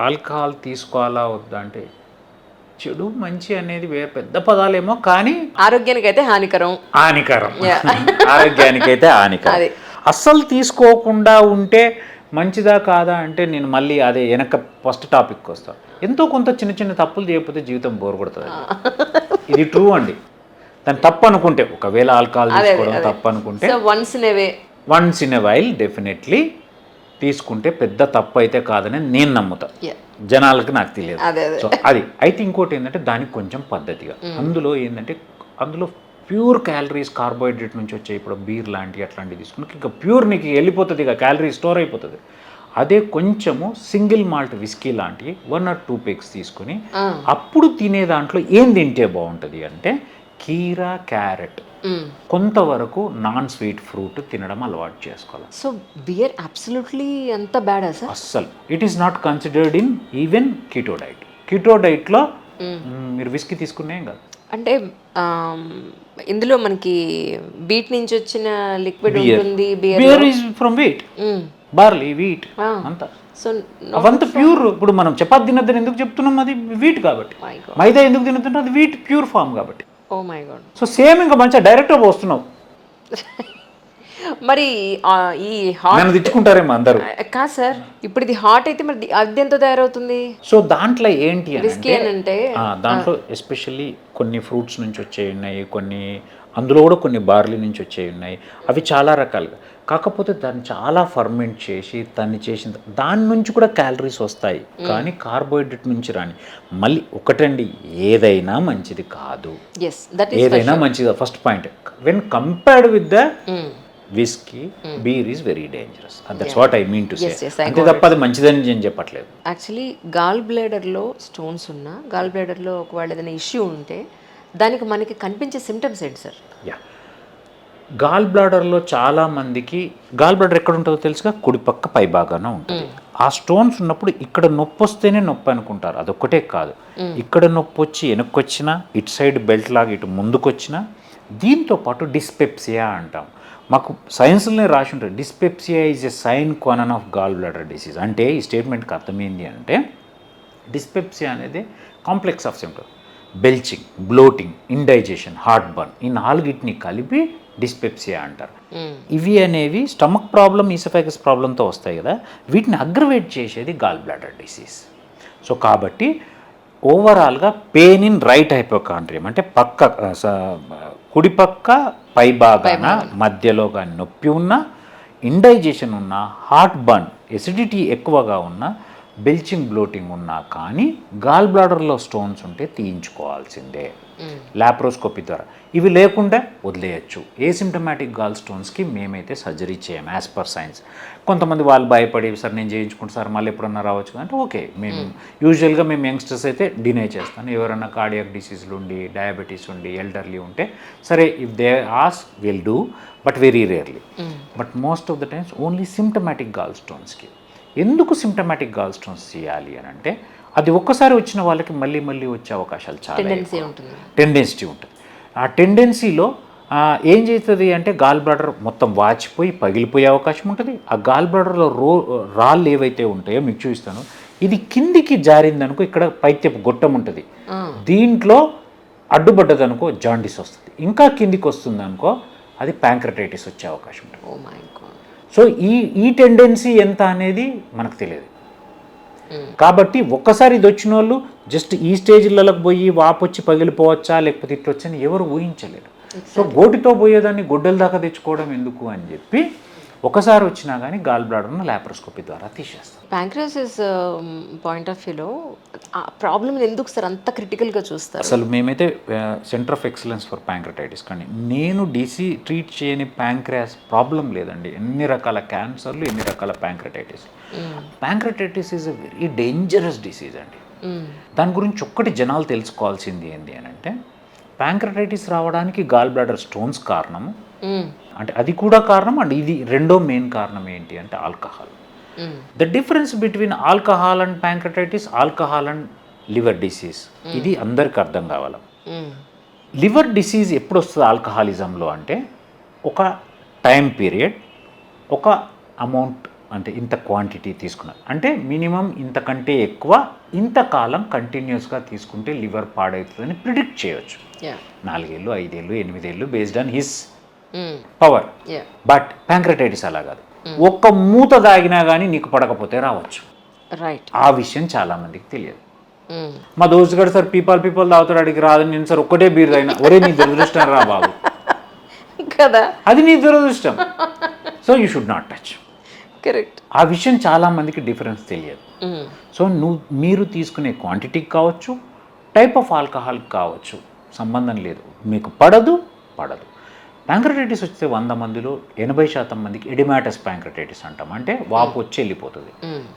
Alcohol తీసుకోవాలా వద్దా అంటే చెడు మంచి అనేది పెద్ద పదాలేమో కానీ ఆరోగ్యానికి అయితే హానికరం. ఆరోగ్యానికైతే హానికరం. అది అస్సలు తీసుకోకుండా ఉంటే మంచిదా కాదా అంటే నేను మళ్ళీ అదే వెనక ఫస్ట్ టాపిక్కి వస్తాను. ఎంతో కొంత చిన్న చిన్న తప్పులు చేయకపోతే జీవితం బోర్ కొడుతుంది. ఇది ట్రూ అండి. దాన్ని తప్పు అనుకుంటే, ఒకవేళ ఆల్కహాల్ తీసుకోవడం తప్పు అనుకుంటే once in a while definitely తీసుకుంటే పెద్ద తప్పు అయితే కాదని నేను నమ్ముతా. జనాలకి నాకు తెలియదు. సో అది అయితే ఇంకోటి ఏంటంటే దానికి కొంచెం పద్ధతిగా అందులో ప్యూర్ క్యాలరీస్ కార్బోహైడ్రేట్ నుంచి వచ్చాయి. ఇప్పుడు బీర్ లాంటివి అట్లాంటివి తీసుకుని ఇంకా ప్యూర్ నీకు వెళ్ళిపోతుంది, ఇక క్యాలరీ స్టోర్ అయిపోతుంది. అదే కొంచెము సింగిల్ మాల్ట్ విస్కీ లాంటివి 1 or 2 పెగ్స్ తీసుకుని అప్పుడు తినే దాంట్లో ఏం తింటే బాగుంటుంది అంటే కీరా, క్యారెట్, కొంతవరకు నాన్ స్వీట్ ఫ్రూట్ తినడం అలవాటు చేసుకోవాలి. సో బియర్ అబ్సల్యూట్లీ అంత బ్యాడా సార్? అస్సలు it is not considered in even keto diet. Keto డైట్లో మీరు విస్కీ తీసుకునే కాదు. అంటే ఇందులో మనకి బీట్ నుంచి వచ్చిన లిక్విడ్ ఉంటుంది. Beer is from wheat, barley, wheat అంతా. సో అవంతా ప్యూర్. ఇప్పుడు మనం చపాతి తినద్దని ఎందుకు చెప్తున్నాం? అది వీట్ కాబట్టి. మైదా ఎందుకు తినద్దంటే అది వీట్ ప్యూర్ ఫామ్ కాబట్టి. Oh my God. So same ఇంకా మంచిగా డైరెక్ట్గా పోస్తున్నావు. మరి ఈ హాట్ నన్ను తిట్టుకుంటారేమో అందరూ. కాదు సార్, ఇప్పుడు ఇది హాట్ అయితే మరి అది ఎంత తయారవుతుంది? సో దాంట్లో ఏంటి అంటే దాంట్లో ఎస్పెషల్లీ కొన్ని ఫ్రూట్స్ నుంచి వచ్చేవి ఉన్నాయి, అందులో కూడా కొన్ని బార్లీ నుంచి వచ్చేవి ఉన్నాయి. అవి చాలా రకాలుగా. కాకపోతే దాన్ని చాలా ఫర్మెంట్ చేసి దాని నుంచి కూడా క్యాలరీస్ వస్తాయి, కానీ కార్బోహైడ్రేట్ నుంచి రాని. మళ్ళీ ఒకటండి, ఏదైనా మంచిది కాదు. ఏదైనా మంచిది. First point, when compared with the whisky, beer is very dangerous. That's what I mean to say. అంతే తప్ప అది మంచిదని నేను చెప్పట్లేదు. యాక్చువల్లీ గాల్ బ్లాడర్లో స్టోన్స్ ఉన్నా, గాల్ బ్లాడర్లో ఒకవేళ ఏదైనా ఇష్యూ ఉంటే దానికి మనకి కనిపించే సిమ్టమ్స్ ఏంటి సార్? గాల్ బ్లాడర్లో చాలా మందికి గాల్ బ్లాడర్ ఎక్కడ ఉంటుందో తెలుసుగా, కుడిపక్క పై భాగాన ఉంటుంది. ఆ స్టోన్స్ ఉన్నప్పుడు ఇక్కడ నొప్పి వస్తేనే నొప్పి అనుకుంటారు. అదొక్కటే కాదు, ఇక్కడ నొప్పి వచ్చి వెనక్కి వచ్చినా, ఇటు సైడ్ బెల్ట్ లాగా ఇటు ముందుకు వచ్చినా, దీంతో పాటు డిస్పెప్సియా అంటాం. మాకు సైన్స్లోనే రాసి ఉంటుంది, dyspepsia is a sine qua non of gallbladder disease. అంటే ఈ స్టేట్మెంట్కి అర్థమైంది అంటే డిస్పెప్సియా అనేది complex of symptoms. Belching, bloating, indigestion, heartburn, ఈ 4టిని కలిపి డిస్పెప్సియా అంటారు. ఇవి అనేవి స్టమక్ ప్రాబ్లం, ఈసోఫాగస్ ప్రాబ్లంతో వస్తాయి కదా, వీటిని అగ్రవేట్ చేసేది గాల్ బ్లాడర్ డిసీజ్. సో కాబట్టి ఓవరాల్గా పెయిన్ ఇన్ రైట్ హైపోకాండ్రియం అంటే కుడిపక్క పై భాగాన మధ్యలో కానీ నొప్పి ఉన్నా, ఇండైజెషన్ ఉన్నా, హార్ట్ బర్న్, ఎసిడిటీ ఎక్కువగా ఉన్నా, బెల్చింగ్, బ్లోటింగ్ ఉన్నా కానీ గాల్ బ్లాడర్లో స్టోన్స్ ఉంటే తీయించుకోవాల్సిందే లాప్రోస్కోపీ ద్వారా. ఇవి లేకుండా వదిలేయచ్చు. ఏసిమ్టమాటిక్ గాల్ స్టోన్స్కి మేమైతే సర్జరీ చేయము యాజ్ పర్ సైన్స్. కొంతమంది వాళ్ళు భయపడి, సార్ నేను చేయించుకుంటాను సార్ మళ్ళీ ఎప్పుడన్నా రావచ్చు అంటే ఓకే, మేము యూజువల్గా యంగ్స్టర్స్ అయితే డినై చేస్తాను. ఎవరైనా కార్డియాక్ డిసీజులు ఉండి, డయాబెటీస్ ఉండి, ఎల్డర్లీ ఉంటే సరే, if they ask will do, but very rarely. But most of the times only symptomatic గాల్ స్టోన్స్కి. ఎందుకు సిమ్టమాటిక్ గాల్ స్టోన్స్ చేయాలి అని అంటే, అది ఒక్కసారి వచ్చిన వాళ్ళకి మళ్ళీ మళ్ళీ వచ్చే అవకాశాలు చాలా టెండెన్సీ ఉంటుంది. ఆ టెండెన్సీలో ఏం చేస్తుంది అంటే గాల్ బ్లాడర్ మొత్తం వాచిపోయి పగిలిపోయే అవకాశం ఉంటుంది. ఆ గాల్ బ్లాడర్లో రాళ్ళు ఏవైతే ఉంటాయో మీకు చూపిస్తాను. ఇది కిందికి జారిందనుకో, ఇక్కడ పైత్యపు గొట్టం ఉంటుంది, దీంట్లో అడ్డుపడ్డదనుకో జాండిస్ వస్తుంది. ఇంకా కిందికి వస్తుంది అనుకో, అది ప్యాంక్రటైటిస్ వచ్చే అవకాశం ఉంటుంది. సో ఈ టెండెన్సీ ఎంత అనేది మనకు తెలియదు. కాబట్టి ఒక్కసారి ఇది వచ్చిన వాళ్ళు జస్ట్ ఈ స్టేజ్లకు పోయి వాపొచ్చి పగిలిపోవచ్చా లేకపోతే ఇట్లొచ్చని ఎవరు ఊహించలేరు. సో గోటితో పోయేదాన్ని గొడ్డల దాకా తెచ్చుకోవడం ఎందుకు అని చెప్పి ఒకసారి వచ్చినా కానీ గాల్ బ్లాడర్ను లాప్రోస్కోపీ ద్వారా తీసేస్తాం. ప్యాంక్రియాసిస్ పాయింట్ ఆఫ్ వ్యూలో ఆ ప్రాబ్లమ్ ఎందుకు సార్ అంత క్రిటికల్గా చూస్తారు? అసలు మేమైతే centre of excellence for pancreatitis, కానీ నేను ట్రీట్ చేయని ప్యాంక్రియాస్ ప్రాబ్లం లేదండి. ఎన్ని రకాల క్యాన్సర్లు, ఎన్ని రకాల pancreatitis. Pancreatitis is a very dangerous disease అండి. దాని గురించి ఒక్కటి జనాలు తెలుసుకోవాల్సింది ఏంటి అని అంటే, ప్యాంక్రటైటిస్ రావడానికి గాల్ బ్లాడర్ స్టోన్స్ కారణము, అంటే అది కూడా కారణం. అండ్ ఇది రెండో మెయిన్ కారణం ఏంటి అంటే alcohol. The difference between alcohol and pancreatitis, alcohol and liver disease, ఇది అందరికి అర్థం కావాలి. లివర్ డిసీజ్ ఎప్పుడు వస్తుంది ఆల్కహాలిజంలో అంటే, ఒక టైం పీరియడ్, ఒక అమౌంట్ అంటే ఇంత క్వాంటిటీ తీసుకున్నారు అంటే మినిమం ఇంతకంటే ఎక్కువ ఇంతకాలం కంటిన్యూస్గా తీసుకుంటే లివర్ పాడవుతుందని ప్రిడిక్ట్ చేయొచ్చు. 4 ఏళ్ళు 5 ఏళ్ళు 8 ఏళ్ళు based on his power. But pancreatitis అలా కాదు, ఒక్క మూత తాగినా కానీ నీకు పడకపోతే రావచ్చు. రైట్, ఆ విషయం చాలా మందికి తెలియదు. మా దోస్తు గారు సార్ పీపాల్ తాగుతాడు, అడిగి రాదని నేను సార్ ఒక్కటే బీర్ తాగినా, ఒరే నీ దురదృష్టం రా బాబు కదా, అది నీ దురదృష్టం. So you should not touch. Correct. ఆ విషయం చాలా మందికి డిఫరెన్స్ తెలియదు. సో మీరు తీసుకునే క్వాంటిటీకి కావచ్చు, టైప్ ఆఫ్ ఆల్కహాల్ కావచ్చు, సంబంధం లేదు. మీకు పడదు. ప్యాంక్రటైటిస్ వస్తే 100 మందిలో 80% మందికి ఎడిమాటస్ ప్యాంక్రటైటిస్ అంటాం, అంటే వాపు వచ్చి వెళ్ళిపోతుంది.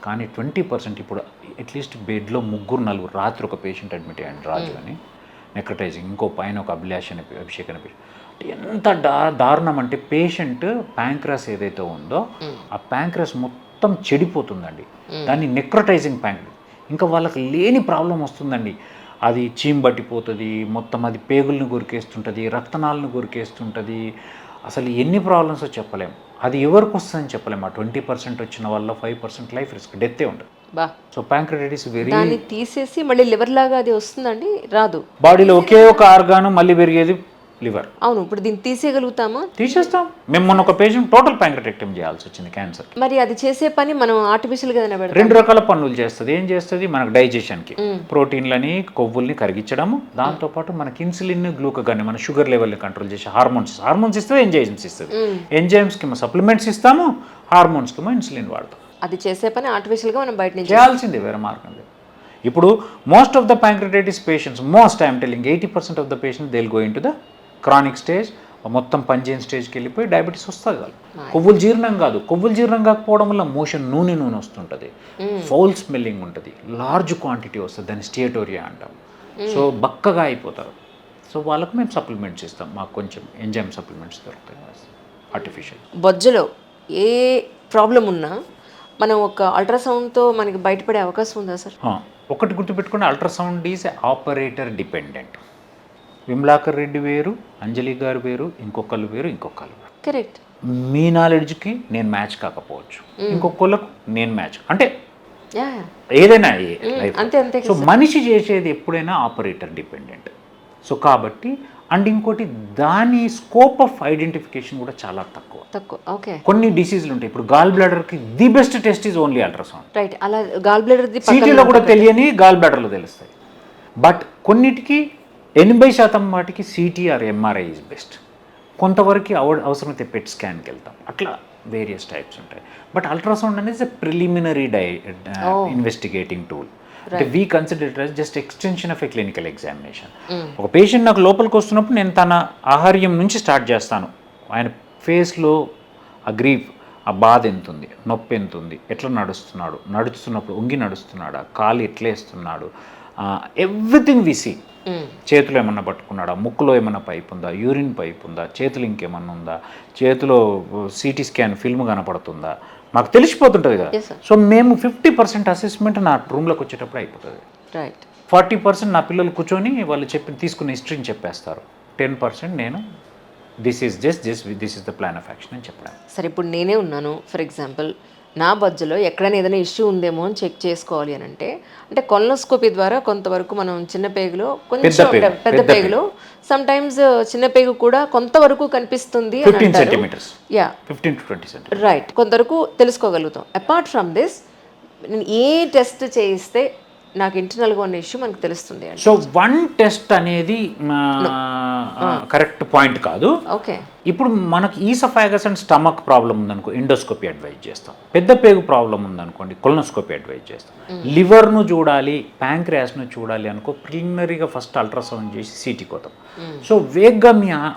కానీ 20% ఇప్పుడు అట్లీస్ట్ బెడ్లో 3-4 రాత్రి ఒక పేషెంట్ అడ్మిట్ అయ్యాడు, రాజు అని, నెక్రటైజింగ్, ఇంకో పైన ఒక అభిషేక్ అని ఎంత దారుణం అంటే పేషెంట్ ప్యాంక్రస్ ఏదైతే ఉందో ఆ ప్యాంక్రస్ మొత్తం చెడిపోతుందండి. దాన్ని నెక్రటైజింగ్ ప్యాంక్రస్, ఇంకా వాళ్ళకి లేని ప్రాబ్లం వస్తుందండి. అది చీమ్ పట్టిపోతుంది, మొత్తం అది పేగుల్ని కొరికేస్తుంటుంది, రక్తనాళాలను కొరికేస్తుంటుంది. అసలు ఎన్ని ప్రాబ్లమ్స్ చెప్పలేము. అది ఎవరికి వస్తుందని చెప్పలేము. ఆ 20% వచ్చిన వల్ల 5% లైఫ్ రిస్క్, డెత్తే ఉంటుంది. సో ప్యాంక్రటైటిస్ దాన్ని తీసేసి మళ్ళీ లివర్ లాగా అది వస్తుందండి, రాదు. బాడీలో ఒకే ఒక ఆర్గాను మళ్ళీ పెరిగేది లివర్. అవును, ఇప్పుడు దీన్ని తీసేయగలుగుతామా? తీసేస్తాం. మేము మొన్న ఒక పేషెంట్ టోటల్ ప్యాంక్రటెక్టమీ చేయాల్సి వచ్చింది, క్యాన్సర్. మరి అది చేసే పని మనం ఆర్టిఫిషియల్గా 2 రకాల పనులు చేస్తుంది. ఏం చేస్తుంది? మనకు డైజెషన్కి ప్రోటీన్లని, కొవ్వుల్ని కరిగించడము, దాంతోపాటు మనకి ఇన్సులిన్, గ్లూకగాన్ని, మన షుగర్ లెవెల్ని కంట్రోల్ చేసి హార్మోన్స్ ఇస్తుంది, ఎంజైమ్స్ ఇస్తుంది. ఎంజైమ్స్కి సప్లిమెంట్స్ ఇస్తాము, హార్మోన్స్కి ఇన్సులిన్ వాడతాం. అది చేసే పని ఆర్టిఫిషియల్గా మనం బయట నుంచి చేయాల్సిందే, వేరే మార్గం లేదు. ఇప్పుడు most of the pancreatitis patients, I'm telling 80% of the patients they will go in to the chronic stage, మొత్తం పనిచేయని స్టేజ్కి వెళ్ళిపోయి డయాబెటీస్ వస్తుంది. వాళ్ళు కొవ్వులు జీర్ణం కాదు, కొవ్వులు జీర్ణం కాకపోవడం వల్ల మోషన్ నూనె వస్తుంటుంది, ఫౌల్ స్మెల్లింగ్ ఉంటుంది, లార్జ్ క్వాంటిటీ వస్తుంది, దాన్ని స్టియటోరియా అంటాం. సో బక్కగా అయిపోతారు. సో వాళ్ళకు మేము సప్లిమెంట్స్ ఇస్తాం, మాకు కొంచెం ఎంజైమ్ సప్లిమెంట్స్ దొరుకుతాయి ఆర్టిఫిషియల్. బొజ్జలో ఏ ప్రాబ్లం ఉన్నా మనం ఒక అల్ట్రాసౌండ్తో మనకి బయటపడే అవకాశం ఉందా సార్? ఒకటి గుర్తుపెట్టుకోండి, ultrasound is operator dependent. Vimalakar Reddy వేరు, అంజలి గారు వేరు, ఇంకొకళ్ళు వేరు. కరెక్ట్. మీ నాలెడ్జ్కి నేను మ్యాచ్ కాకపోవచ్చు, ఇంకొకళ్ళకు నేను మ్యాచ్, అంటే ఏదైనా అంతే. సో మనిషి చేసేది ఎప్పుడైనా ఆపరేటర్ డిపెండెంట్. సో కాబట్టి అండ్ ఇంకోటి దాని స్కోప్ ఆఫ్ ఐడెంటిఫికేషన్ కూడా చాలా తక్కువ. ఓకే. కొన్ని డిసీజులు ఉంటాయి. ఇప్పుడు గాల్ బ్లాడర్కి the best test is only ultrasound. Right. అలా గాల్ బ్లాడర్ సిటీలో కూడా తెలియని గాల్ బ్లాడర్లో తెలుస్తాయి. బట్ కొన్నిటికి 80% వాటికి CT or MRI is best. కొంతవరకు అవసరమైతే పెట్ స్కాన్కి వెళ్తాం. అట్లా వేరియస్ టైప్స్ ఉంటాయి. బట్ అల్ట్రాసౌండ్ అనేది ప్రిలిమినరీ ఇన్వెస్టిగేటింగ్ టూల్. అంటే we consider it as just extension of a clinical examination. ఒక పేషెంట్ నాకు లోపలికి వస్తున్నప్పుడు నేను తన ఆహార్యం నుంచి స్టార్ట్ చేస్తాను. ఆయన ఫేస్లో ఆ గ్రీఫ్, ఆ బాధ ఎంత ఉంది, నొప్పి ఎంత ఉంది, ఎట్లా నడుస్తున్నాడు, నడుస్తున్నప్పుడు ఉంగి నడుస్తున్నాడా, కాలు ఎట్లా వేస్తున్నాడు, ఎవ్రీథింగ్ వి సీ. చేతులు ఏమన్నా పట్టుకున్నాడా, ముక్కులో ఏమన్నా పైప్ ఉందా, యూరిన్ పైప్ ఉందా, చేతులు ఇంకేమన్నా ఉందా, చేతిలో సిటీ స్కాన్ ఫిల్మ్ కనపడుతుందా, మాకు తెలిసిపోతుంటుంది కదా. సో మేము 50% అసెస్మెంట్ నా రూమ్లోకి వచ్చేటప్పుడు అయిపోతుంది. 40% నా పిల్లలు కూర్చొని వాళ్ళు తీసుకున్న హిస్టరీని చెప్పేస్తారు. 10% నేను this is the plan of action అని చెప్పాను. సరే, ఇప్పుడు నేనే ఉన్నాను, ఫర్ ఎగ్జాంపుల్ నా బొజ్జలో ఎక్కడైనా ఏదైనా ఇష్యూ ఉందేమో అని చెక్ చేసుకోవాలి అని అంటే కొలనోస్కోపీ ద్వారా కొంతవరకు మనం చిన్న పేగులో, కొంచెం పెద్ద పేగులో, సమ్ టైమ్స్ చిన్న పేగు కూడా కొంతవరకు కనిపిస్తుంది అని అంటారు. 15 to 20 centimeters. రైట్. కొంతవరకు తెలుసుకోగలుగుతాం. అపార్ట్ ఫ్రమ్ దిస్ నేను ఏ టెస్ట్ చేయిస్తే నాకు ఇంటర్నల్గా ఉన్న ఇష్యూ మనకు తెలుస్తుంది? సో వన్ టెస్ట్ అనేది కరెక్ట్ పాయింట్ కాదు. ఓకే. ఇప్పుడు మనకు ఈసోఫాగస్ అండ్ స్టమక్ ప్రాబ్లం ఉందనుకో, ఎండోస్కోపీ అడ్వైజ్ చేస్తాం. పెద్ద పేగు ప్రాబ్లం ఉందనుకోండి, కొలనోస్కోపీ అడ్వైజ్ చేస్తాం. లివర్ను చూడాలి, ప్యాంక్రియాస్ను చూడాలి అనుకో, ప్రిలిమినరీగా ఫస్ట్ అల్ట్రాసౌండ్ చేసి సిటీ కోతాం. సో వేగ్గా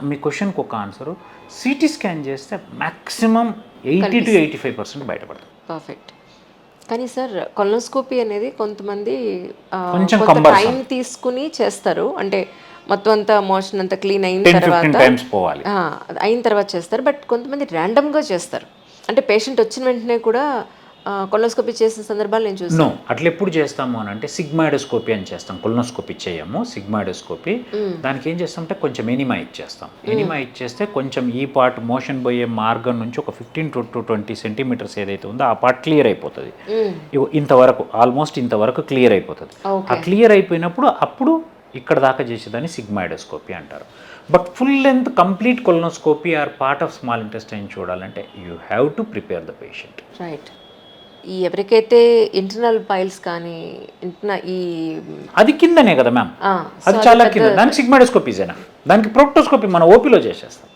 మీ క్వశ్చన్కి ఒక ఆన్సరు, సిటీ స్కాన్ చేస్తే మ్యాక్సిమం 80 to 85% బయటపడతాం. పర్ఫెక్ట్. కానీ సార్, కొలనోస్కోపీ అనేది కొంతమంది కొంచెం టైం తీసుకుని చేస్తారు. అంటే మొత్తం అంతా మోషన్ అంతా క్లీన్ అయిన తర్వాత చేస్తారు. బట్ కొంతమంది ర్యాండమ్గా చేస్తారు. అంటే పేషెంట్ వచ్చిన వెంటనే కూడా కొలోనోస్కోపీ చేసిన సందర్భాలు నేను చూసాను. నో, అట్లా ఎప్పుడు చేస్తాము అని అంటే సిగ్మాయిడోస్కోపీ అని చేస్తాం. కొలోనోస్కోపీ చేయము, సిగ్మాయిడోస్కోపీ. దానికి ఏం చేస్తామంటే కొంచెం ఎనిమా ఇచ్చేస్తాం. ఎనిమా ఇచ్చేస్తే కొంచెం ఈ పార్ట్ మోషన్ పోయే మార్గం నుంచి ఒక 15 to 20 సెంటీమీటర్స్ ఏదైతే ఉందో ఆ పార్ట్ క్లియర్ అయిపోతుంది. ఇంతవరకు ఆల్మోస్ట్ ఇంతవరకు క్లియర్ అయిపోతుంది. ఆ క్లియర్ అయిపోయినప్పుడు అప్పుడు ఇక్కడ దాకా చేసేదాన్ని సిగ్మాయిడోస్కోపీ అంటారు. But full length complete colonoscopy or part of small intestine చూడాలంటే you have to prepare the patient. Right. ఈ ఎవరికైతే ఇంటర్నల్ పైల్స్ కానీ ఈ అది కిందనే కదా మ్యామ్, అది చాలా కింద. దానికి సిగ్మాయిడోస్కోపీసేనా, దానికి ప్రోక్టోస్కోపీ మన ఓపీలో చేసేస్తాం.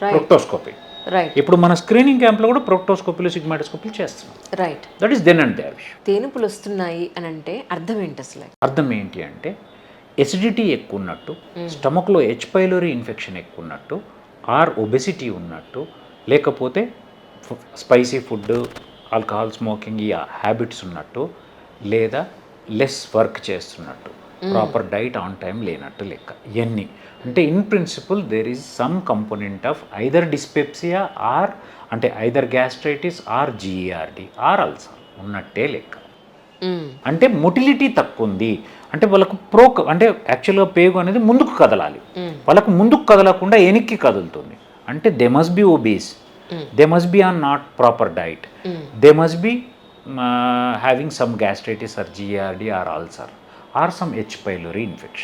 Proctoscopy right. ఇప్పుడు మన స్క్రీనింగ్ క్యాంప్లో కూడా ప్రోక్టోస్కోపీలు సిగ్మాయిడోస్కోపీలు చేస్తున్నాం. Right. That is then and there. తేనుపులు వస్తున్నాయి అని అంటే అర్థం ఏంటి అసలు? అర్థం ఏంటి అంటే ఎసిడిటీ ఎక్కువ ఉన్నట్టు, స్టమక్లో హెచ్ పైలోరీ ఇన్ఫెక్షన్ ఎక్కువ ఉన్నట్టు, ఆర్ ఒబెసిటీ ఉన్నట్టు, లేకపోతే స్పైసీ ఫుడ్, ఆల్కహాల్, స్మోకింగ్ ఈ హ్యాబిట్స్ ఉన్నట్టు, లేదా లెస్ వర్క్ చేస్తున్నట్టు, ప్రాపర్ డైట్ ఆన్ టైం లేనట్టు లెక్క. ఇవన్నీ అంటే in principle there is some component of either dyspepsia or అంటే either gastritis or GERD or ulcer ఉన్నట్టే లెక్క. అంటే మొటిలిటీ తక్కువ ఉంది అంటే వాళ్ళకు అంటే యాక్చువల్గా పేగు అనేది ముందుకు కదలాలి, వాళ్ళకు ముందుకు కదలకుండా వెనక్కి కదులుతుంది. అంటే they must be obese, they must be on not proper diet, they must be having some gastritis or GERD or ulcer or some H pylori infection.